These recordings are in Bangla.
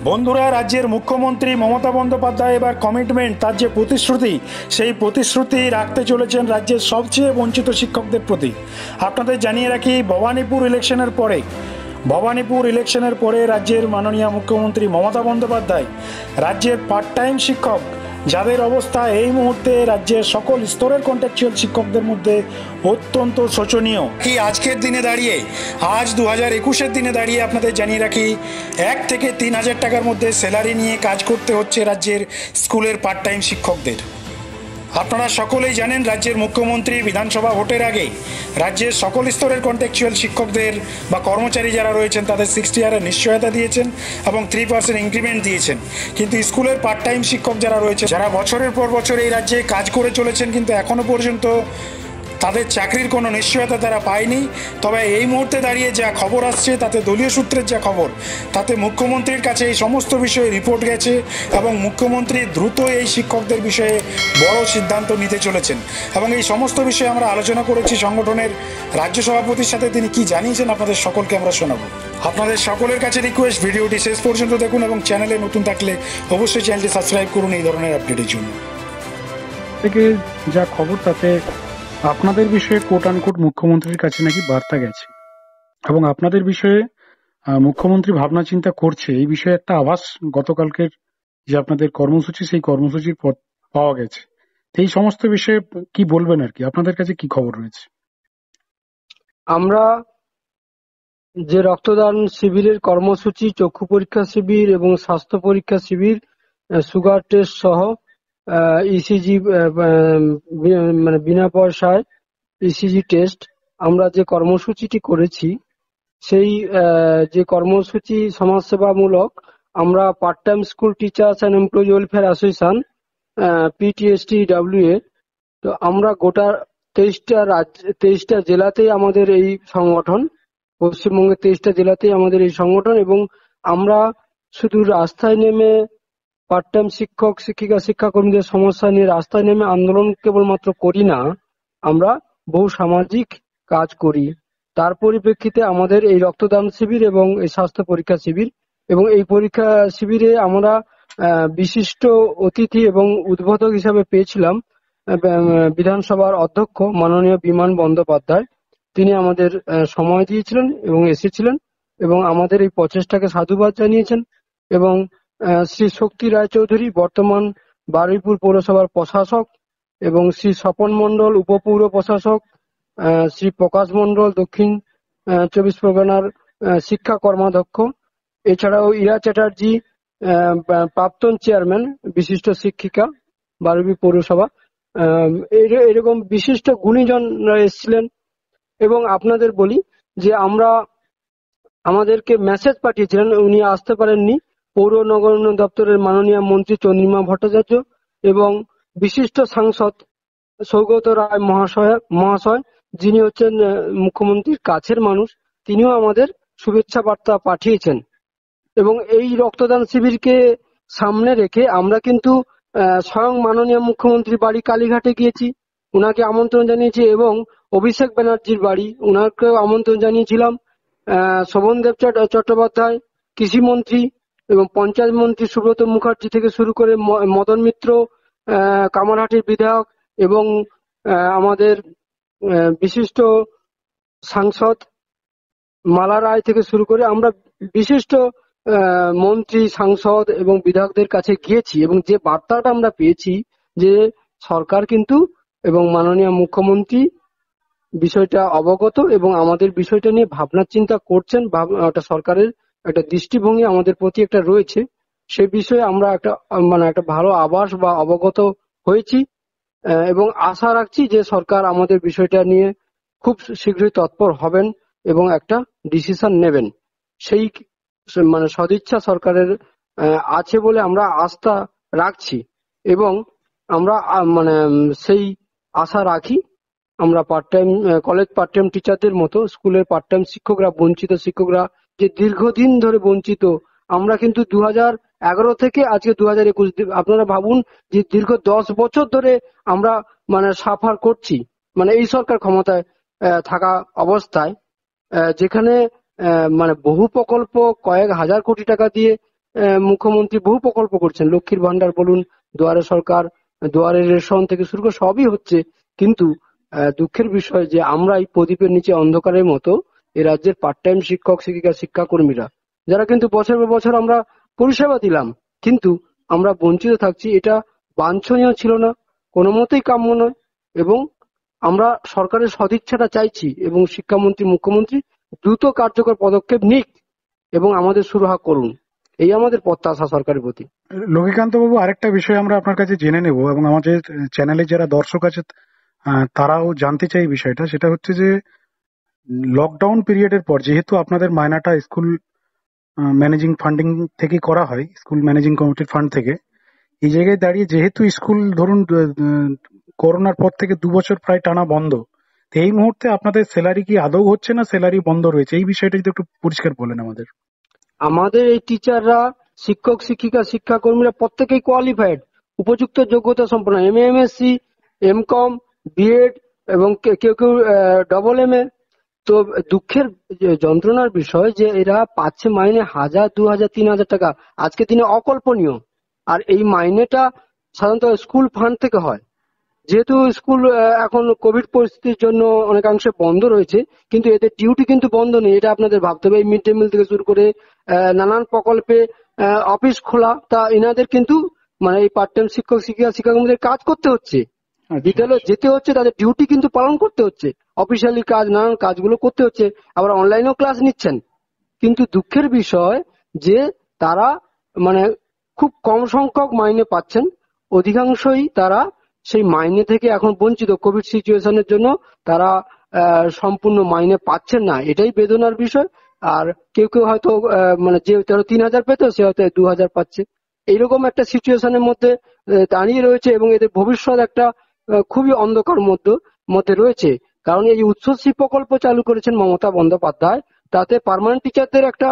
বন্ধুরা, রাজ্যের মুখ্যমন্ত্রী মমতা বন্দ্যোপাধ্যায় এবার কমিটমেন্ট, তার যে প্রতিশ্রুতি, সেই প্রতিশ্রুতি রাখতে চলেছেন রাজ্যের সবচেয়ে বঞ্চিত শিক্ষকদের প্রতি। আপনাদের জানিয়ে রাখি, ভবানীপুর ইলেকশনের পরে রাজ্যের মাননীয় মুখ্যমন্ত্রী মমতা বন্দ্যোপাধ্যায় রাজ্যের পার্ট টাইম শিক্ষক, যাদের অবস্থা এই মুহূর্তে রাজ্যের সকল স্তরের কন্ট্রাকচুয়াল শিক্ষকদের মধ্যে অত্যন্ত শোচনীয়। কি আজকের দিনে দাঁড়িয়ে, আজ 2021-এর দিনে দাঁড়িয়ে আপনাদের জানিয়ে রাখি, 1 থেকে 3,000 টাকার মধ্যে স্যালারি নিয়ে কাজ করতে হচ্ছে রাজ্যের স্কুলের পার্ট টাইম শিক্ষকদের। আপনারা সকলেই জানেন, রাজ্যের মুখ্যমন্ত্রী বিধানসভা ভোটের আগে রাজ্যের সকল স্তরের কন্ট্রাকচুয়াল শিক্ষকদের বা কর্মচারী যারা রয়েছেন তাদের 60 ইয়ারের নিশ্চয়তা দিয়েছেন এবং 3% ইনক্রিমেন্ট দিয়েছেন। কিন্তু স্কুলের পার্ট টাইম শিক্ষক যারা রয়েছে, যারা বছরের পর বছর এই রাজ্যে কাজ করে চলেছেন, কিন্তু এখনো পর্যন্ত তাদের চাকরির কোনো নিশ্চয়তা তারা পায়নি। তবে এই মুহূর্তে দাঁড়িয়ে যা খবর আসছে, তাতে দলীয় সূত্রের যা খবর, তাতে মুখ্যমন্ত্রীর কাছে এই সমস্ত বিষয়ে রিপোর্ট গেছে এবং মুখ্যমন্ত্রী দ্রুত এই শিক্ষকদের বিষয়ে বড় সিদ্ধান্ত নিতে চলেছেন। এবং এই সমস্ত বিষয়ে আমরা আলোচনা করেছি সংগঠনের রাজ্য সভাপতির সাথে। তিনি কি জানিয়েছেন আপনাদের সকলকে আমরা শোনাবো। আপনাদের সকলের কাছে রিকোয়েস্ট, ভিডিওটি শেষ পর্যন্ত দেখুন এবং চ্যানেলে নতুন থাকলে অবশ্যই চ্যানেলটি সাবস্ক্রাইব করুন এই ধরনের আপডেটের জন্য। থেকে যা খবর, তাতে আপনাদের বিষয়ে কোট আনকোট মুখ্যমন্ত্রীর কাছে নাকি বার্তা গেছে এবং আপনাদের বিষয়ে মুখ্যমন্ত্রী ভাবনা চিন্তা করছে, এই বিষয়ে একটা আভাস গতকালকের যে আপনাদের কর্মসূচি, সেই কর্মসূচির পর পাওয়া গেছে। এই সমস্ত বিষয়ে কি বলবেন আর কি, আপনাদের কাছে কি খবর রয়েছে? আমরা যে রক্তদান শিবিরের কর্মসূচি, চক্ষু পরীক্ষা শিবির এবং স্বাস্থ্য পরীক্ষা শিবির, সুগার টেস্ট সহ ইসিজি, মানে বিনা পয়সায় ইসিজি টেস্ট, আমরা যে কর্মসূচিটি করেছি, সেই যে কর্মসূচি সমাজসেবামূলক, আমরা part time school teachers and employee welfare association, PTSTWA, তো আমরা গোটা 23টা জেলাতেই আমাদের এই সংগঠন, পশ্চিমবঙ্গের 23টা জেলাতেই আমাদের এই সংগঠন। এবং আমরা শুধু রাস্তায় নেমে পার্ট টাইম শিক্ষক শিক্ষিকা শিক্ষাকর্মীদের সমস্যা নিয়ে রাস্তায় নেমে আন্দোলন কেবলমাত্র করি না, আমরা বহু সামাজিক কাজ করি। তার পরিপ্রেক্ষিতে আমাদের এই রক্তদান শিবির এবং এই স্বাস্থ্য পরীক্ষা শিবির, এবং এই পরীক্ষা শিবিরে আমরা বিশিষ্ট অতিথি এবং উদ্বোধক হিসাবে পেয়েছিলাম বিধানসভার অধ্যক্ষ মাননীয় বিমান বন্দ্যোপাধ্যায়। তিনি আমাদের সময় দিয়েছিলেন এবং এসেছিলেন এবং আমাদের এই প্রচেষ্টাকে সাধুবাদ জানিয়েছেন। এবং শ্রী শক্তি রায়চৌধুরী, বর্তমান বারুইপুর পৌরসভার প্রশাসক, এবং শ্রী স্বপন মণ্ডল, উপপৌর প্রশাসক, শ্রী প্রকাশ মণ্ডল, দক্ষিণ 24 পরগনার শিক্ষা কর্মাধ্যক্ষ, এছাড়াও ইরা চ্যাটার্জি, প্রাক্তন চেয়ারম্যান, বিশিষ্ট শিক্ষিকা, বারুইপুর পৌরসভা, এরকম বিশিষ্ট গুণীজনরা এসেছিলেন। এবং আপনাদের বলি যে আমাদেরকে মেসেজ পাঠিয়েছিলেন, উনি আসতে পারেননি, পৌর নগরায়ণ দপ্তরের মাননীয় মন্ত্রী চন্দ্রিমা ভট্টাচার্য এবং বিশিষ্ট সাংসদ সৌগত রায় মহাশয়, যিনি হচ্ছেন মুখ্যমন্ত্রীর কাছের মানুষ, তিনিও আমাদের শুভেচ্ছা বার্তা পাঠিয়েছেন। এবং এই রক্তদান শিবিরকে সামনে রেখে আমরা কিন্তু স্বয়ং মাননীয় মুখ্যমন্ত্রীর বাড়ি কালীঘাটে গিয়েছি, উনাকে আমন্ত্রণ জানিয়েছি, এবং অভিষেক ব্যানার্জির বাড়ি, উনাকেও আমন্ত্রণ জানিয়েছিলাম। শোভনদেব চট্টোপাধ্যায়, কৃষিমন্ত্রী এবং পঞ্চায়েত মন্ত্রী সুব্রত মুখার্জি থেকে শুরু করে মদন মিত্র, কামারহাটির বিধায়ক, এবং আমাদের বিশিষ্ট সাংসদ মালা রায় থেকে শুরু করে আমরা বিশিষ্ট মন্ত্রী, সাংসদ এবং বিধায়কদের কাছে গিয়েছি। এবং যে বার্তাটা আমরা পেয়েছি যে সরকার কিন্তু এবং মাননীয় মুখ্যমন্ত্রী বিষয়টা অবগত এবং আমাদের বিষয়টা নিয়ে ভাবনা চিন্তা করছেন, সরকারের একটা দৃষ্টিভঙ্গি আমাদের প্রতি একটা রয়েছে, সে বিষয়ে আমরা একটা ভালো আভাস বা অবগত হয়েছি। এবং আশা রাখছি যে সরকার আমাদের বিষয়টা নিয়ে খুব শীঘ্রই তৎপর হবেন এবং একটা ডিসিশন নেবেন। সেই সদিচ্ছা সরকারের আছে বলে আমরা আস্থা রাখছি এবং আমরা সেই আশা রাখি। আমরা part time college part time টিচারদের মতো স্কুলের পার্ট টাইম শিক্ষকরা, বঞ্চিত শিক্ষকরা যে দীর্ঘদিন ধরে বঞ্চিত, আমরা কিন্তু 2011 থেকে আজকে 2021, আপনারা ভাবুন যে দীর্ঘ 10 বছর ধরে আমরা সাফার করছি, এই সরকার ক্ষমতায় থাকা অবস্থায়, যেখানে বহু প্রকল্প কয়েক হাজার কোটি টাকা দিয়ে মুখ্যমন্ত্রী বহু প্রকল্প করছেন, লক্ষ্মীর ভান্ডার বলুন, দুয়ারে সরকার, দুয়ারে রেশন থেকে শুরু করে সবই হচ্ছে। কিন্তু দুঃখের বিষয় যে আমরা এই প্রদীপের নিচে অন্ধকারের মতো এই রাজ্যের পার্ট টাইম শিক্ষক শিক্ষিকা শিক্ষাকর্মীরা, যারা কিন্তু বছর পর বছর আমরা পরিষেবা দিলাম, কিন্তু আমরা বঞ্চিত থাকছি। এটা বাঞ্ছনীয় ছিল না, কোনো মতেই কাম্য নয়। এবং আমরা সরকারের সদিচ্ছাটা চাইছি এবং শিক্ষামন্ত্রী মুখ্যমন্ত্রী দ্রুত কার্যকর পদক্ষেপ নিক এবং আমাদের সুরাহা করুন, এই আমাদের প্রত্যাশা সরকারের প্রতি। লক্ষ্মীকান্ত বাবু, আরেকটা বিষয় আমরা আপনার কাছে জেনে নেব এবং আমাদের চ্যানেলে যারা দর্শক আছে তারাও জানতে চাই বিষয়টা, সেটা হচ্ছে যে লকডাউন পিরিয়ডের পর যেহেতু আপনাদের মায়নাটা স্কুল ম্যানেজিং ফান্ডিং থেকে করা হয়, স্কুল ম্যানেজিং কমিটির ফান্ড থেকে, এই জায়গায় দাঁড়িয়ে যেহেতু স্কুল ধরুন করোনার পর থেকে 2 বছর প্রায় টানা বন্ধ, তো এই মুহূর্তে আপনাদের স্যালারি কি আদৌ হচ্ছে না স্যালারি বন্ধ রয়েছে, এই বিষয়টা যদি একটু পরিষ্কার বলেন আমাদের। আমাদের এই টিচাররা, শিক্ষক শিক্ষিকা শিক্ষাকর্মীরা প্রত্যেকেই কোয়ালিফাইড, উপযুক্ত যোগ্যতা সম্পন্ন, এমএ এমএসসি এমকম বিএড এবং কেউ কেউ ডবল এমএ। তো দুঃখের যন্ত্রণার বিষয় যে এরা পাচ্ছে মাইনে 1000, 2000, 3000 টাকা, আজকের দিনে অকল্পনীয়। আর এই মাইনেটা সাধারণত স্কুল ফান্ড থেকে হয়। যেহেতু স্কুল এখন কোভিড পরিস্থিতির জন্য অনেকাংশে বন্ধ রয়েছে, কিন্তু এদের ডিউটি কিন্তু বন্ধ নেই, এটা আপনাদের ভাবতে হবে। এই মিড ডে মিল থেকে শুরু করে নানান প্রকল্পে অফিস খোলা, তা এনাদের কিন্তু মানে এই পার্ট টাইম শিক্ষক শিক্ষিকা শিক্ষাকর্মীদের কাজ করতে হচ্ছে, বিদ্যালয়ে যেতে হচ্ছে, তাদের ডিউটি কিন্তু পালন করতে হচ্ছে, অফিসিয়ালি কাজ, নানান কাজগুলো করতে হচ্ছে, আবার অনলাইনেও ক্লাস নিচ্ছেন। কিন্তু দুঃখের বিষয় যে তারা মানে খুব কম সংখ্যক মাইনে পাচ্ছেন, অধিকাংশই তারা সেই মাইনে থেকে এখন বঞ্চিত। কোভিড সিচুয়েশনের জন্য তারা সম্পূর্ণ মাইনে পাচ্ছেন না, এটাই বেদনার বিষয়। আর কেউ কেউ হয়তো মানে যে 3000 পেত সে হয়তো 2000 পাচ্ছে, এইরকম একটা সিচুয়েশনের মধ্যে দাঁড়িয়ে রয়েছে এবং এদের ভবিষ্যৎ একটা খুবই অন্ধকার মধ্যে রয়েছে। কারণ এই উচ্চশিক্ষা প্রকল্প চালু করেছেন মমতা বন্দ্যোপাধ্যায়, তাতে পার্মানেন্ট টিচারদের একটা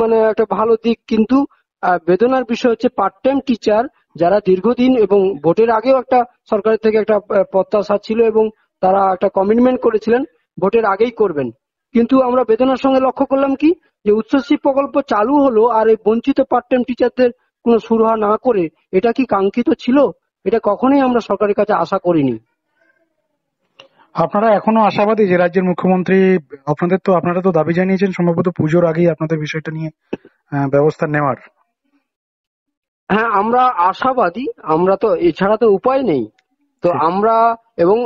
মানে একটা ভালো দিক, কিন্তু বেদনার বিষয় হচ্ছে পার্ট টাইম টিচার যারা দীর্ঘদিন এবং ভোটের আগেও একটা সরকারের থেকে একটা প্রত্যাশা ছিল এবং তারা একটা কমিটমেন্ট করেছিলেন ভোটের আগেই করবেন, কিন্তু আমরা বেদনার সঙ্গে লক্ষ্য করলাম কি যে উচ্চশিক্ষা প্রকল্প চালু হলো আর এই বঞ্চিত পার্ট টাইম টিচারদের কোনো সুরাহা না করে, এটা কি কাঙ্ক্ষিত ছিল? এটা কখনোই আমরা সরকারের কাছে আশা করিনি। আপনারা এখনো আশাবাদী যে রাজ্যের মুখ্যমন্ত্রী, আপনারা তো দাবি জানিয়েছেন সম্ভবত পুজোর আগেই আপনাদের বিষয়টা নিয়ে ব্যবস্থা নেওয়ার? হ্যাঁ, আমরা আশাবাদী, আমরা তো এছাড়া তো উপায় নেই। তো ঠিক। আমরা এবং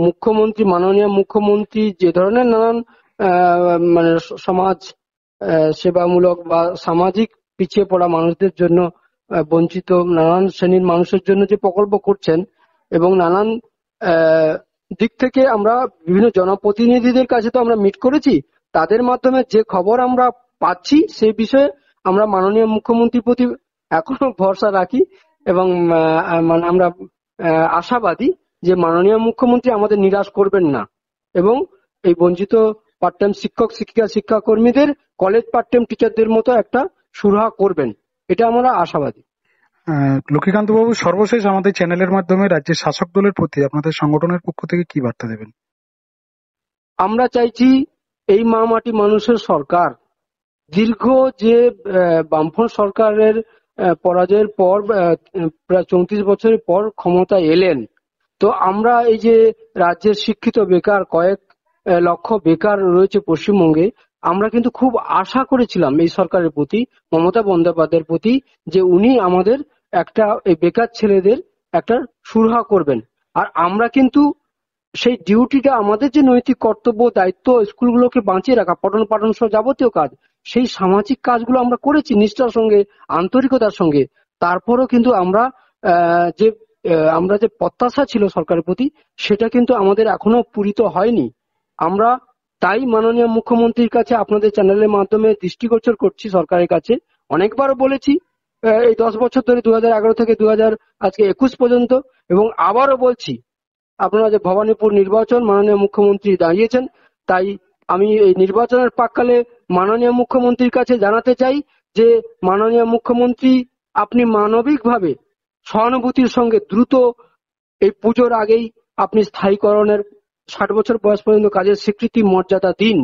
মুখ্যমন্ত্রী, মাননীয় মুখ্যমন্ত্রী যে ধরনের নানান মানে সমাজ সেবামূলক বা সামাজিক পিছিয়ে পড়া মানুষদের জন্য, বঞ্চিত নানান শ্রেণীর মানুষের জন্য যে প্রকল্প করছেন এবং নানান দিক থেকে আমরা বিভিন্ন জনপ্রতিনিধিদের কাছে তো আমরা মিট করেছি, তাদের মাধ্যমে যে খবর আমরা পাচ্ছি সেই বিষয়ে আমরা মাননীয় মুখ্যমন্ত্রীর প্রতি এখনো ভরসা রাখি এবং মানে আমরা আশাবাদী যে মাননীয় মুখ্যমন্ত্রী আমাদের নিরাশ করবেন না এবং এই বঞ্চিত পার্ট টাইম শিক্ষক শিক্ষিকা শিক্ষাকর্মীদের কলেজ পার্ট টাইম টিচারদের মতো একটা সুরাহা করবেন, এটা আমরা আশাবাদী। লক্ষ্মীকান্ত বাবু, সর্বশেষ আমাদের চ্যানেলের মাধ্যমে রাজ্যের শাসক দলের প্রতি আপনাদের সংগঠনের পক্ষ থেকে কি বার্তা দেবেন? আমরা চাইছি এই মা মাটি মানুষের সরকার, দীর্ঘ যে বামফ্রন্ট সরকারের পরাজয়ের পর প্রায় 34 বছরের পর ক্ষমতায় এলেন, তো আমরা এই যে রাজ্যের শিক্ষিত বেকার কয়েক লক্ষ বেকার রয়েছে পশ্চিমবঙ্গে, আমরা কিন্তু খুব আশা করেছিলাম এই সরকারের প্রতি, মমতা বন্দ্যোপাধ্যায়ের প্রতি, যে উনি আমাদের একটা এই বেকার ছেলেদের একটা সুরাহা করবেন। আর আমরা কিন্তু সেই ডিউটিটা, আমাদের যে নৈতিক কর্তব্য দায়িত্ব স্কুলগুলোকে বাঁচিয়ে রাখা, পঠন পাঠন সহ যাবতীয় কাজ, সেই সামাজিক কাজগুলো আমরা করেছি নিষ্ঠার সঙ্গে, আন্তরিকতার সঙ্গে। তারপরও কিন্তু আমরা যে প্রত্যাশা ছিল সরকারের প্রতি, সেটা কিন্তু আমাদের এখনো পূরিত হয়নি। আমরা তাই মাননীয় মুখ্যমন্ত্রীর কাছে আপনাদের চ্যানেলের মাধ্যমে দৃষ্টিগোচর করছি, সরকারের কাছে অনেকবারও বলেছি এই 10 বছর ধরে, 2011 থেকে 2021 পর্যন্ত, এবং আবারও বলছি, আপনারা যে ভবানীপুর নির্বাচন মাননীয় মুখ্যমন্ত্রী দাঁড়িয়েছেন, তাই আমি এই নির্বাচনের প্রাক্কালে মাননীয় মুখ্যমন্ত্রীর কাছে জানাতে চাই যে মাননীয় মুখ্যমন্ত্রী, আপনি মানবিকভাবে সহানুভূতির সঙ্গে দ্রুত এই পুজোর আগেই আপনি স্থায়ীকরণের 60 বছর বয়স পর্যন্ত কাজের স্বীকৃতি মর্যাদা দিন।